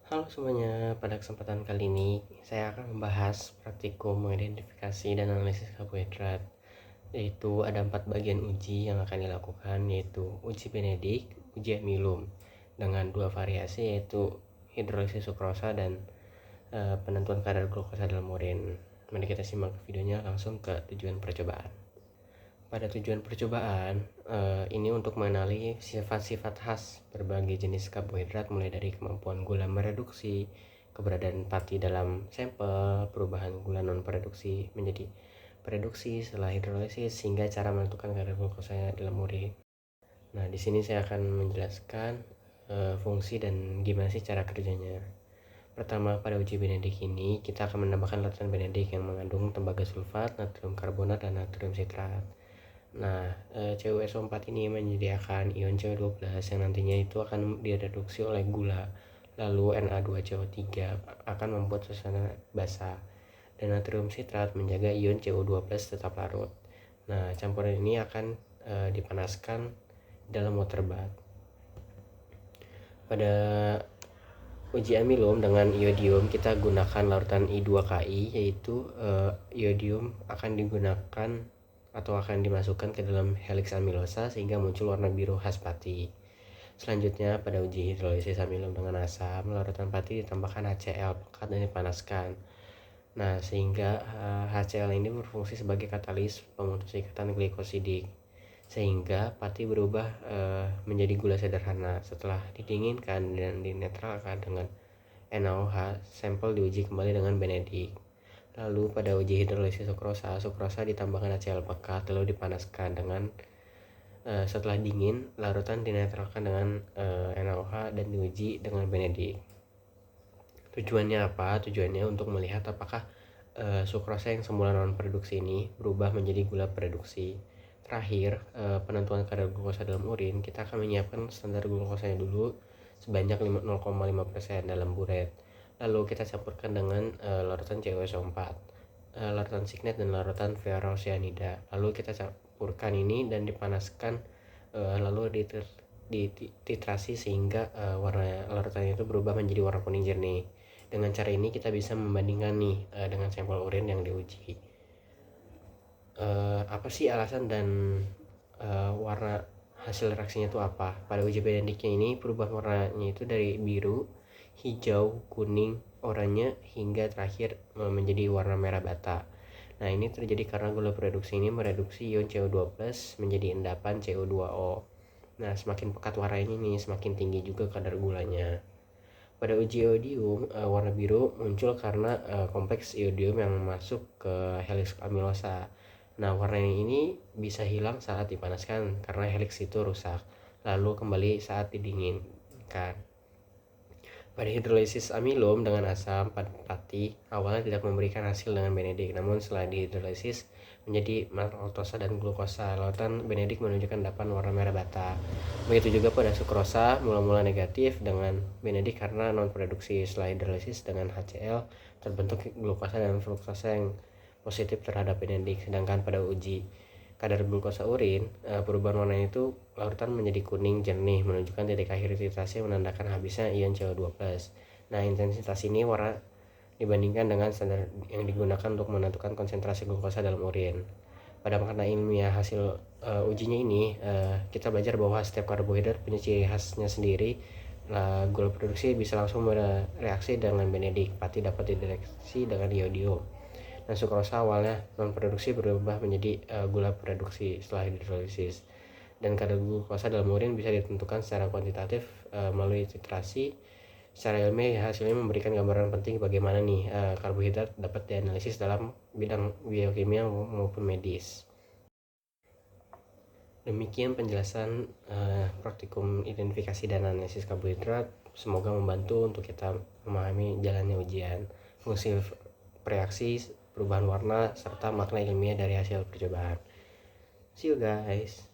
Halo semuanya, pada kesempatan kali ini saya akan membahas praktikum mengidentifikasi dan analisis karbohidrat. Yaitu ada 4 bagian uji yang akan dilakukan, yaitu uji Benedict, uji Emilum dengan 2 variasi, yaitu hidrolisis sukrosa dan penentuan kadar glukosa dalam urin. Mari kita simak videonya langsung ke tujuan percobaan. Pada tujuan percobaan, ini untuk mengenali sifat-sifat khas berbagai jenis karbohidrat, mulai dari kemampuan gula mereduksi, keberadaan pati dalam sampel, perubahan gula non pereduksi menjadi pereduksi setelah hidrolisis, hingga cara menentukan kadar glukosa dalam urin. Nah, di sini saya akan menjelaskan fungsi dan gimana sih cara kerjanya. Pertama, pada uji Benedict ini kita akan menambahkan larutan Benedict yang mengandung tembaga sulfat, natrium karbonat, dan natrium sitrat. Nah, CuSO4 ini menyediakan ion CO12 yang nantinya itu akan direduksi oleh gula. Lalu Na2CO3 akan membuat suasana basah. Dan natrium sitrat menjaga ion CO2+ tetap larut. Nah, campuran ini akan dipanaskan dalam water bath. Pada uji amilum dengan iodium kita gunakan larutan I2KI, yaitu iodium akan digunakan atau akan dimasukkan ke dalam helix amilosa sehingga muncul warna biru khas pati. Selanjutnya, pada uji hidrolisis amilum dengan asam, larutan pati ditambahkan HCl pekat dan dipanaskan. Nah, sehingga HCl ini berfungsi sebagai katalis pemutus ikatan glikosidik, sehingga pati berubah menjadi gula sederhana. Setelah didinginkan dan dinetralkan dengan NaOH, sampel diuji kembali dengan Benedict. Lalu pada uji hidrolisis sukrosa ditambahkan HCl pekat lalu dipanaskan dengan setelah dingin, larutan dinetralkan dengan NaOH dan diuji dengan Benedict. Tujuannya apa? Tujuannya untuk melihat apakah sukrosa yang semula non produksi ini berubah menjadi gula produksi. Terakhir, penentuan kadar glukosa dalam urin, kita akan menyiapkan standar glukosanya dulu sebanyak 0,5% dalam buret. Lalu kita campurkan dengan larutan CuSO4, larutan signet dan larutan ferrocyanida. Lalu kita campurkan ini dan dipanaskan, lalu dititrasi sehingga warna larutannya itu berubah menjadi warna kuning jernih. Dengan cara ini kita bisa membandingkan nih dengan sampel urin yang diuji. Apa sih alasan dan warna hasil reaksinya itu apa? Pada uji Benedictnya ini perubahan warnanya itu dari biru, hijau, kuning, oranye hingga terakhir menjadi warna merah bata. Nah, ini terjadi karena gula produksi ini mereduksi ion CO2+ menjadi endapan CO2O. Nah, semakin pekat warnanya ini semakin tinggi juga kadar gulanya. Pada uji iodium, warna biru muncul karena kompleks iodium yang masuk ke helix amilosa. Nah, warna ini bisa hilang saat dipanaskan karena helix itu rusak, lalu kembali saat didinginkan. Pada hidrolisis amilum dengan asam pati, awalnya tidak memberikan hasil dengan Benedict, namun setelah dihidrolisis menjadi maltosa dan glukosa, larutan Benedict menunjukkan endapan warna merah bata. Begitu juga pada sukrosa, mula-mula negatif dengan Benedict karena non produksi. Setelah hidrolisis dengan HCl terbentuk glukosa dan fruktosa yang positif terhadap Benedict. Sedangkan pada uji kadar glukosa urin, perubahan warna itu larutan menjadi kuning jernih menunjukkan titik akhir titrasi menandakan habisnya ion CO2+. Nah, intensitas ini warna dibandingkan dengan standar yang digunakan untuk menentukan konsentrasi glukosa dalam urin. Pada makna ilmiah hasil ujinya ini, kita belajar bahwa setiap karbohidrat punya ciri khasnya sendiri. Gula produksi bisa langsung bereaksi dengan Benedict, pati dapat dideteksi dengan iodium. Dan sukrosa awalnya non produksi berubah menjadi gula produksi setelah hidrolisis. Dan kadar glukosa dalam urin bisa ditentukan secara kuantitatif melalui titrasi. Secara ilmiah hasilnya memberikan gambaran penting bagaimana nih karbohidrat dapat dianalisis dalam bidang biokimia maupun medis. Demikian penjelasan praktikum identifikasi dan analisis karbohidrat. Semoga membantu untuk kita memahami jalannya ujian, fungsi reaksi, perubahan warna, serta makna ilmiah dari hasil percobaan. See you guys.